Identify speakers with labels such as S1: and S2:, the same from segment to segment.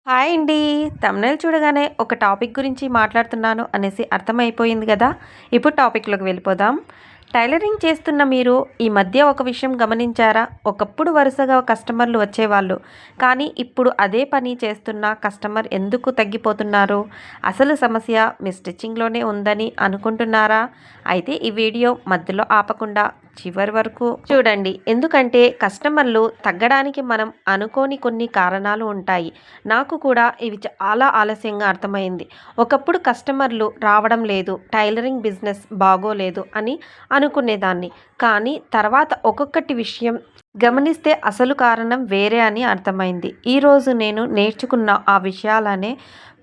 S1: Hi అండి. Thumbnail చూడగానే ఒక టాపిక్ గురించి మాట్లాడుతున్నాను అనేసి అర్థమైపోయింది గదా! ఇప్పుడు టాపిక్‌లోకి వెళ్ళిపోదాం. టైలరింగ్ చేస్తున్న మీరు ఈ మధ్య ఒక విషయం గమనించారా? ఒకప్పుడు వరుసగా కస్టమర్లు వచ్చేవాళ్ళు. కానీ ఇప్పుడు అదే పని చేస్తున్న కస్టమర్ ఎందుకు తగ్గిపోతున్నారు? అసలు సమస్య మీ స్టిచ్చింగ్‌లోనే ఉందని అనుకుంటున్నారా? అయితే ఈ వీడియో మధ్యలో ఆపకుండా చివరి వరకు చూడండి. ఎందుకంటే కస్టమర్లు తగ్గడానికి మనం అనుకోని కొన్ని కారణాలు ఉంటాయి. నాకు కూడా ఇవి చాలా ఆలస్యంగా అర్థమైంది. ఒకప్పుడు కస్టమర్లు రావడం లేదు, టైలరింగ్ బిజినెస్ బాగోలేదు అని అనుకునేదాన్ని. కానీ తర్వాత ఒక్కొక్కటి విషయం గమనిస్తే అసలు కారణం వేరే అని అర్థమైంది. ఈరోజు నేను నేర్చుకున్న ఆ విషయాలనే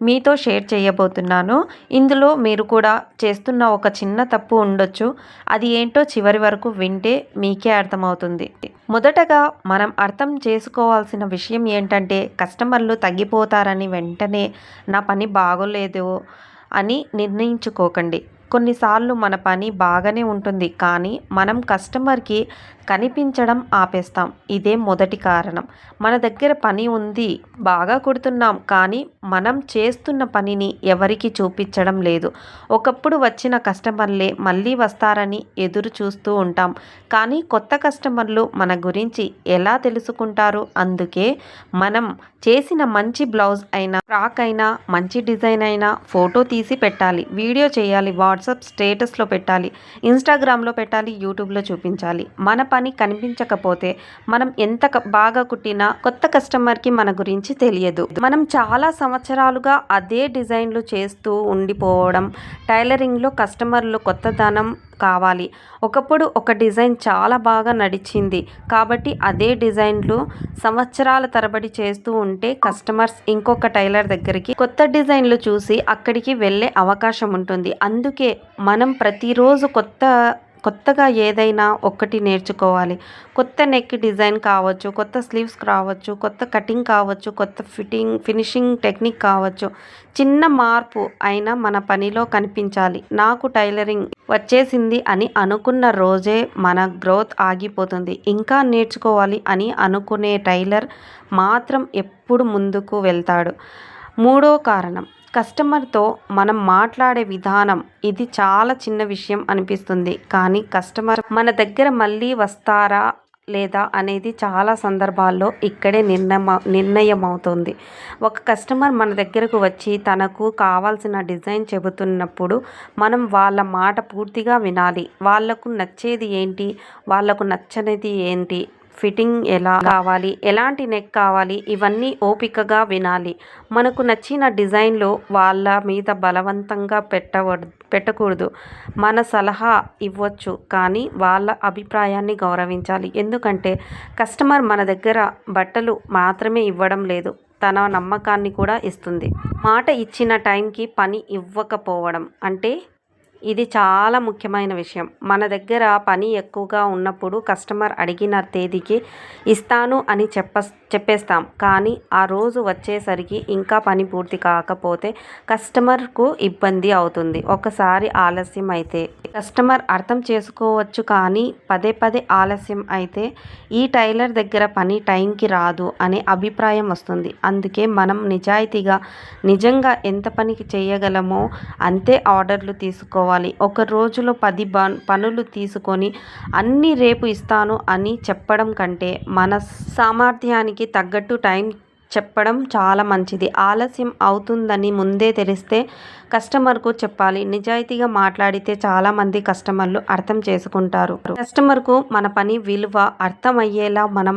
S1: మీతో షేర్ చేయబోతున్నాను. ఇందులో మీరు కూడా చేస్తున్న ఒక చిన్న తప్పు ఉండొచ్చు. అది ఏంటో చివరి వరకు వింటే మీకే అర్థమవుతుంది. మొదటగా మనం అర్థం చేసుకోవాల్సిన విషయం ఏంటంటే కస్టమర్లు తగ్గిపోతారని వెంటనే నా పని బాగోలేదు అని నిర్ణయించుకోకండి. కొన్నిసార్లు మన పని బాగానే ఉంటుంది, కానీ మనం కస్టమర్కి కనిపించడం ఆపేస్తాం. ఇదే మొదటి కారణం. మన దగ్గర పని ఉంది, బాగా కుడుతున్నాం, కానీ మనం చేస్తున్న పనిని ఎవరికి చూపించడం లేదు. ఒకప్పుడు వచ్చిన కస్టమర్లే మళ్ళీ వస్తారని ఎదురు చూస్తూ ఉంటాం, కానీ కొత్త కస్టమర్లు మన గురించి ఎలా తెలుసుకుంటారు? అందుకే మనం చేసిన మంచి బ్లౌజ్ అయినా, ఫ్రాక్ అయినా, మంచి డిజైన్ అయినా ఫోటో తీసి పెట్టాలి, వీడియో చేయాలి, వాట్సాప్ స్టేటస్లో పెట్టాలి, ఇన్స్టాగ్రామ్లో పెట్టాలి, యూట్యూబ్లో చూపించాలి. మన పని కనిపించకపోతే మనం ఎంత బాగా కుట్టినా కొత్త కస్టమర్కి మన గురించి తెలియదు. మనం చాలా సంవత్సరాలుగా అదే డిజైన్లు చేస్తూ ఉండిపోవడం. టైలరింగ్లో కస్టమర్లు కొత్తదనం కావాలి. ఒకప్పుడు ఒక డిజైన్ చాలా బాగా నడిచింది కాబట్టి అదే డిజైన్లు సంవత్సరాల తరబడి చేస్తూ ఉంటే కస్టమర్స్ ఇంకొక టైలర్ దగ్గరికి కొత్త డిజైన్లు చూసి అక్కడికి వెళ్ళే అవకాశం ఉంటుంది. అందుకే మనం ప్రతిరోజు కొత్తగా ఏదైనా ఒక్కటి నేర్చుకోవాలి. కొత్త నెక్ డిజైన్ కావచ్చు, కొత్త స్లీవ్స్ కావచ్చు, కొత్త కటింగ్ కావచ్చు, కొత్త ఫినిషింగ్ టెక్నిక్ కావచ్చు. చిన్న మార్పు అయినా మన పనిలో కనిపించాలి. నాకు టైలరింగ్ వచ్చేసింది అని అనుకున్న రోజే మన గ్రోత్ ఆగిపోతుంది. ఇంకా నేర్చుకోవాలి అని అనుకునే టైలర్ మాత్రం ఎప్పుడు ముందుకు వెళ్తాడు. మూడో కారణం, కస్టమర్తో మనం మాట్లాడే విధానం. ఇది చాలా చిన్న విషయం అనిపిస్తుంది, కానీ కస్టమర్ మన దగ్గర మళ్ళీ వస్తారా లేదా అనేది చాలా సందర్భాల్లో ఇక్కడే నిర్ణయం అవుతుంది. ఒక కస్టమర్ మన దగ్గరకు వచ్చి తనకు కావాల్సిన డిజైన్ చెబుతున్నప్పుడు మనం వాళ్ళ మాట పూర్తిగా వినాలి. వాళ్లకు నచ్చేది ఏంటి, వాళ్లకు నచ్చనిది ఏంటి, ఫిట్టింగ్ ఎలా కావాలి, ఎలాంటి నెక్ కావాలి, ఇవన్నీ ఓపికగా వినాలి. మనకు నచ్చిన డిజైన్లో వాళ్ళ మీద బలవంతంగా పెట్టకూడదు. మన సలహా ఇవ్వచ్చు, కానీ వాళ్ళ అభిప్రాయాన్ని గౌరవించాలి. ఎందుకంటే కస్టమర్ మన దగ్గర బట్టలు మాత్రమే ఇవ్వడం లేదు, తన నమ్మకాన్ని కూడా ఇస్తుంది. మాట ఇచ్చిన టైంకి పని ఇవ్వకపోవడం అంటే ఇది చాలా ముఖ్యమైన విషయం. మన దగ్గర పని ఎక్కువగా ఉన్నప్పుడు కస్టమర్ అడిగిన తేదీకి ఇస్తాను అని చెప్పేస్తాం, కానీ ఆ రోజు వచ్చేసరికి ఇంకా పని పూర్తి కాకపోతే కస్టమర్కు ఇబ్బంది అవుతుంది. ఒకసారి ఆలస్యం అయితే కస్టమర్ అర్థం చేసుకోవచ్చు, కానీ పదే పదే ఆలస్యం అయితే ఈ టైలర్ దగ్గర పని టైంకి రాదు అనే అభిప్రాయం వస్తుంది. అందుకే మనం నిజంగా ఎంత పనికి చేయగలమో అంతే ఆర్డర్లు తీసుకోవాలి. ఒక రోజులో 10 పనులు తీసుకొని అన్నీ రేపు ఇస్తాను అని చెప్పడం కంటే మన సామర్థ్యానికి తగ్గట్టు టైం చెప్పడం చాలా మంచిది. ఆలస్యం అవుతుందని ముందే తెలిస్తే కస్టమర్కు చెప్పాలి. నిజాయితీగా మాట్లాడితే చాలామంది కస్టమర్లు అర్థం చేసుకుంటారు. కస్టమర్కు మన పని విలువ అర్థమయ్యేలా మనం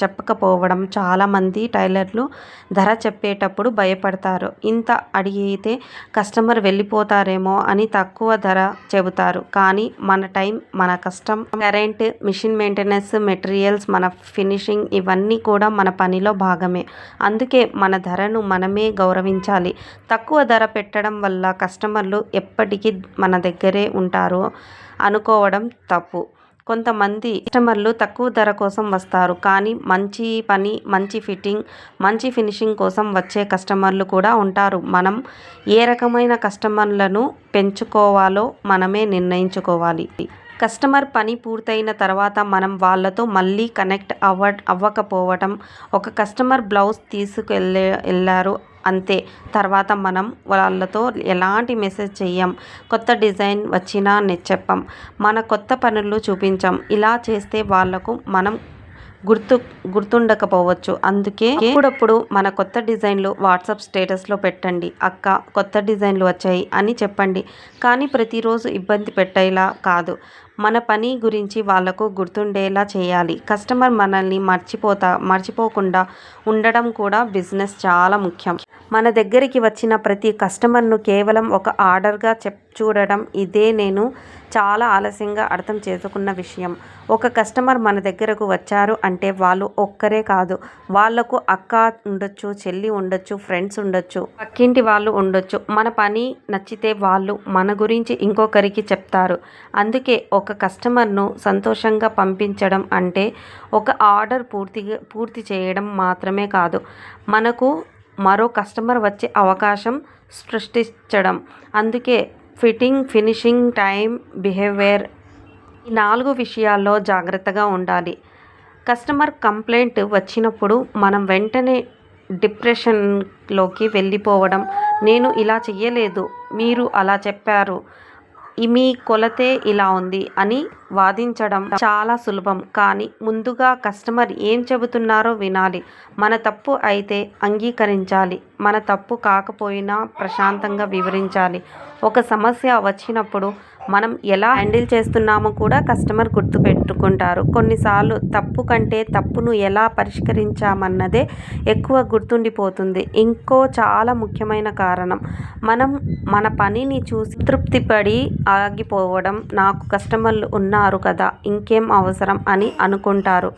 S1: చెప్పకపోవడం. చాలామంది టైలర్లు ధర చెప్పేటప్పుడు భయపడతారు. ఇంత అడిగితే కస్టమర్ వెళ్ళిపోతారేమో అని తక్కువ ధర చెబుతారు. కానీ మన టైం, మన కష్టం, కరెంట్, మిషన్ మెయింటెనెన్స్, మెటీరియల్స్, మన ఫినిషింగ్ ఇవన్నీ కూడా మన పనిలో భాగమే. అందుకే మన ధరను మనమే గౌరవించాలి. తక్కువ ధర పెట్టడం వల్ల కస్టమర్లు ఎప్పటికీ మన దగ్గరే ఉంటారు అనుకోవడం తప్పు. కొంతమంది కస్టమర్లు తక్కువ ధర కోసం వస్తారు, కానీ మంచి పని, మంచి ఫిట్టింగ్, మంచి ఫినిషింగ్ కోసం వచ్చే కస్టమర్లు కూడా ఉంటారు. మనం ఏ రకమైన కస్టమర్లను పెంచుకోవాలో మనమే నిర్ణయించుకోవాలి. కస్టమర్ పని పూర్తయిన తర్వాత మనం వాళ్ళతో మళ్ళీ కనెక్ట్ అవ్వకపోవటం. ఒక కస్టమర్ బ్లౌజ్ వెళ్ళారు అంతే, తర్వాత మనం వాళ్ళతో ఎలాంటి మెసేజ్ చెయ్యం, కొత్త డిజైన్ వచ్చినా చెప్పం, మన కొత్త పనులు చూపించం. ఇలా చేస్తే వాళ్ళకు మనం గుర్తుండకపోవచ్చు. అందుకే అప్పుడప్పుడు మన కొత్త డిజైన్లు వాట్సాప్ స్టేటస్లో పెట్టండి, అక్క కొత్త డిజైన్లు వచ్చాయి అని చెప్పండి. కానీ ప్రతిరోజు ఇబ్బంది పెట్టేలా కాదు, మన పని గురించి వాళ్లకు గుర్తుండేలా చేయాలి. కస్టమర్ మనల్ని మర్చిపోకుండా ఉండడం కూడా బిజినెస్ చాలా ముఖ్యం. మన దగ్గరికి వచ్చిన ప్రతి కస్టమర్ను కేవలం ఒక ఆర్డర్గా చూడడం, ఇదే నేను చాలా ఆలస్యంగా అర్థం చేసుకున్న విషయం. ఒక కస్టమర్ మన దగ్గరకు వచ్చారు అంటే వాళ్ళు ఒక్కరే కాదు, వాళ్లకు అక్క ఉండొచ్చు, చెల్లి ఉండొచ్చు, ఫ్రెండ్స్ ఉండొచ్చు, పక్కింటి వాళ్ళు ఉండొచ్చు. మన పని నచ్చితే వాళ్ళు మన గురించి ఇంకొకరికి చెప్తారు. అందుకే ఒక కస్టమర్ను సంతోషంగా పంపించడం అంటే ఒక ఆర్డర్ పూర్తి చేయడం మాత్రమే కాదు, మనకు మరో కస్టమర్ వచ్చే అవకాశం సృష్టించడం. అందుకే ఫినిషింగ్, టైం, బిహేవియర్, ఈ 4 విషయాల్లో జాగ్రత్తగా ఉండాలి. కస్టమర్ కంప్లైంట్ వచ్చినప్పుడు మనం వెంటనే డిప్రెషన్లోకి వెళ్ళిపోవడం, నేను ఇలా చెయ్యలేదు, మీరు అలా చెప్పారు, మీ కొలతే ఇలా ఉంది అని వాదించడం చాలా సులభం. కానీ ముందుగా కస్టమర్ ఏం చెబుతున్నారో వినాలి. మన తప్పు అయితే అంగీకరించాలి, మన తప్పు కాకపోయినా ప్రశాంతంగా వివరించాలి. ఒక సమస్య వచ్చినప్పుడు మనం ఎలా హ్యాండిల్ చేస్తున్నామో కూడా కస్టమర్ గుర్తుపెట్టుకుంటారు. కొన్నిసార్లు తప్పు కంటే తప్పును ఎలా పరిష్కరించామన్నదే ఎక్కువ గుర్తుండిపోతుంది. ఇంకో చాలా ముఖ్యమైన కారణం, మనం మన పనిని చూసి తృప్తిపడి ఆగిపోవడం. నాకు కస్టమర్లు ఉన్నారు కదా, ఇంకేం అవసరం అని అనుకుంటారు.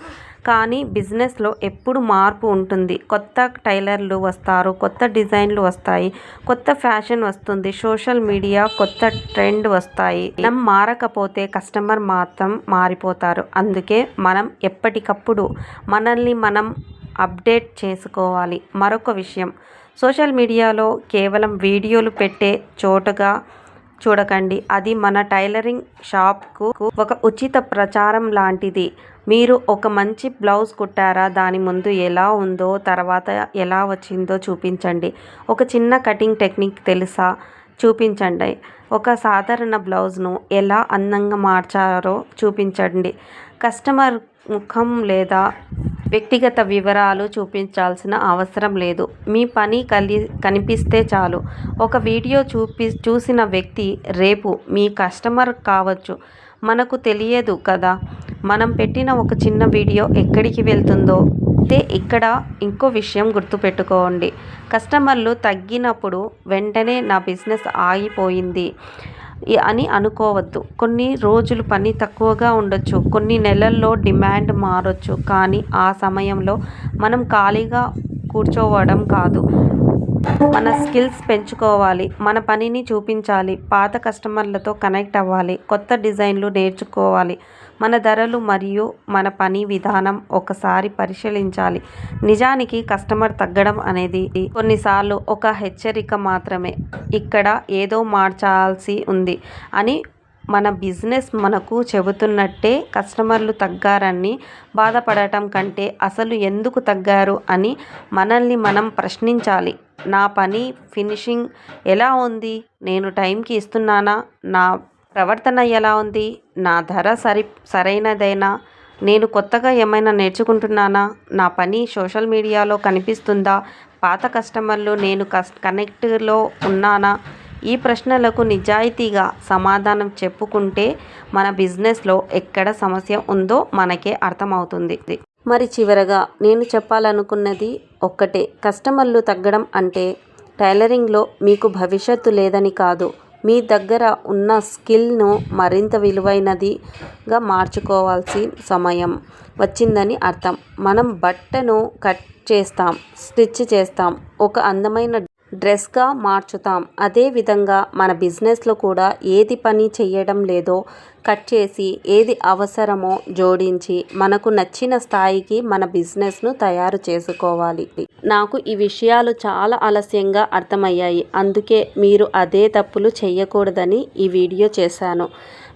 S1: కానీ బిజినెస్లో ఎప్పుడు మార్పు ఉంటుంది. కొత్త టైలర్లు వస్తారు, కొత్త డిజైన్లు వస్తాయి, కొత్త ఫ్యాషన్ వస్తుంది, సోషల్ మీడియా కొత్త ట్రెండ్ వస్తాయి. మనం మారకపోతే కస్టమర్ మాత్రం మారిపోతారు. అందుకే మనం ఎప్పటికప్పుడు మనల్ని మనం అప్డేట్ చేసుకోవాలి. మరొక విషయం, సోషల్ మీడియాలో కేవలం వీడియోలు పెట్టే చోటుగా చూడకండి. అది మన టైలరింగ్ షాప్కు ఒక ఉచిత ప్రచారం లాంటిది. మీరు ఒక మంచి బ్లౌజ్ కుట్టారా, దాని ముందు ఎలా ఉందో, తర్వాత ఎలా వచ్చిందో చూపించండి. ఒక చిన్న కటింగ్ టెక్నిక్ తెలుసా, చూపించండి. ఒక సాధారణ బ్లౌజ్ను ఎలా అందంగా మార్చారో చూపించండి. కస్టమర్ ముఖం లేదా వ్యక్తిగత వివరాలు చూపించాల్సిన అవసరం లేదు, మీ పని కనిపిస్తే చాలు. ఒక వీడియో చూసిన వ్యక్తి రేపు మీ కస్టమర్ కావచ్చు, మనకు తెలియదు కదా. మనం పెట్టిన ఒక చిన్న వీడియో ఎక్కడికి వెళ్తుందో. అయితే ఇక్కడ ఇంకో విషయం గుర్తుపెట్టుకోండి, కస్టమర్లు తగ్గినప్పుడు వెంటనే నా బిజినెస్ ఆగిపోయింది అని అనుకోవద్దు. కొన్ని రోజులు పని తక్కువగా ఉండొచ్చు, కొన్ని నెలల్లో డిమాండ్ మారొచ్చు. కానీ ఆ సమయంలో మనం ఖాళీగా కూర్చోవడం కాదు, మన స్కిల్స్ పెంచుకోవాలి, మన పనిని చూపించాలి, పాత కస్టమర్లతో కనెక్ట్ అవ్వాలి, కొత్త డిజైన్లు నేర్చుకోవాలి. మన ధరలు మరియు మన పని విధానం ఒకసారి పరిశీలించాలి. నిజానికి కస్టమర్ తగ్గడం అనేది కొన్నిసార్లు ఒక హెచ్చరిక మాత్రమే. ఇక్కడ ఏదో మార్చాల్సి ఉంది అని మన బిజినెస్ మనకు చెబుతున్నట్టే. కస్టమర్లు తగ్గారని బాధపడటం కంటే అసలు ఎందుకు తగ్గారు అని మనల్ని మనం ప్రశ్నించాలి. నా పని ఫినిషింగ్ ఎలా ఉంది, నేను టైంకి ఇస్తున్నానా, నా ప్రవర్తన ఎలా ఉంది, నా ధర సరైనదేనా, నేను కొత్తగా ఏమైనా నేర్చుకుంటున్నానా, నా పని సోషల్ మీడియాలో కనిపిస్తుందా, పాత కస్టమర్లు నేను కనెక్ట్లో ఉన్నానా. ఈ ప్రశ్నలకు నిజాయితీగా సమాధానం చెప్పుకుంటే మన బిజినెస్లో ఎక్కడ సమస్య ఉందో మనకే అర్థమవుతుంది. మరి చివరగా నేను చెప్పాలనుకున్నది ఒక్కటే, కస్టమర్లు తగ్గడం అంటే టైలరింగ్లో మీకు భవిష్యత్తు లేదని కాదు, మీ దగ్గర ఉన్న స్కిల్ను మరింత విలువైనదిగా మార్చుకోవాల్సిన సమయం వచ్చిందని అర్థం. మనం బట్టను కట్ చేస్తాం, స్టిచ్ చేస్తాం, ఒక అందమైన డ్రెస్గా మార్చుతాం. అదేవిధంగా మన బిజినెస్లో కూడా ఏది పని చేయడం లేదో కట్ చేసి, ఏది అవసరమో జోడించి మనకు నచ్చిన స్థాయికి మన బిజినెస్ను తయారు చేసుకోవాలి. నాకు ఈ విషయాలు చాలా ఆలస్యంగా అర్థమయ్యాయి, అందుకే మీరు అదే తప్పులు చేయకూడదని ఈ వీడియో చేశాను.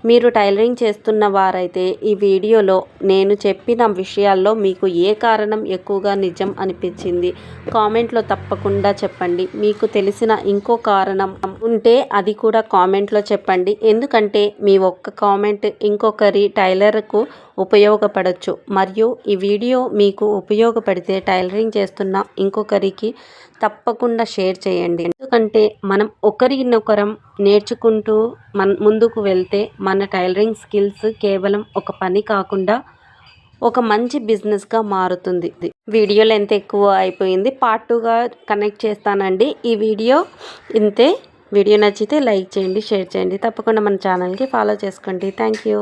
S2: మీరు టైలరింగ్ చేస్తున్న వారైతే ఈ వీడియోలో నేను చెప్పిన విషయాల్లో మీకు ఏ కారణం ఎక్కువగా నిజం అనిపించింది కామెంట్లో తప్పకుండా చెప్పండి. మీకు తెలిసిన ఇంకో కారణం ఉంటే అది కూడా కామెంట్లో చెప్పండి. ఎందుకంటే మీ ఒక్క కామెంట్ ఇంకొకరి టైలర్కు ఉపయోగపడవచ్చు. మరియు ఈ వీడియో మీకు ఉపయోగపడితే టైలరింగ్ చేస్తున్న ఇంకొకరికి తప్పకుండా షేర్ చేయండి. ఎందుకంటే మనం ఒకరినొకరం నేర్చుకుంటూ ముందుకు వెళ్తే మన టైలరింగ్ స్కిల్స్ కేవలం ఒక పని కాకుండా ఒక మంచి బిజినెస్గా మారుతుంది. వీడియో లెంత్ ఎక్కువ అయిపోయింది, పార్ట్ 2గా కనెక్ట్ చేస్తానండి. ఈ వీడియో ఇంతే. వీడియో నచ్చితే లైక్ చేయండి, షేర్ చేయండి, తప్పకుండా మన ఛానల్కి ఫాలో చేసుకోండి. Thank you.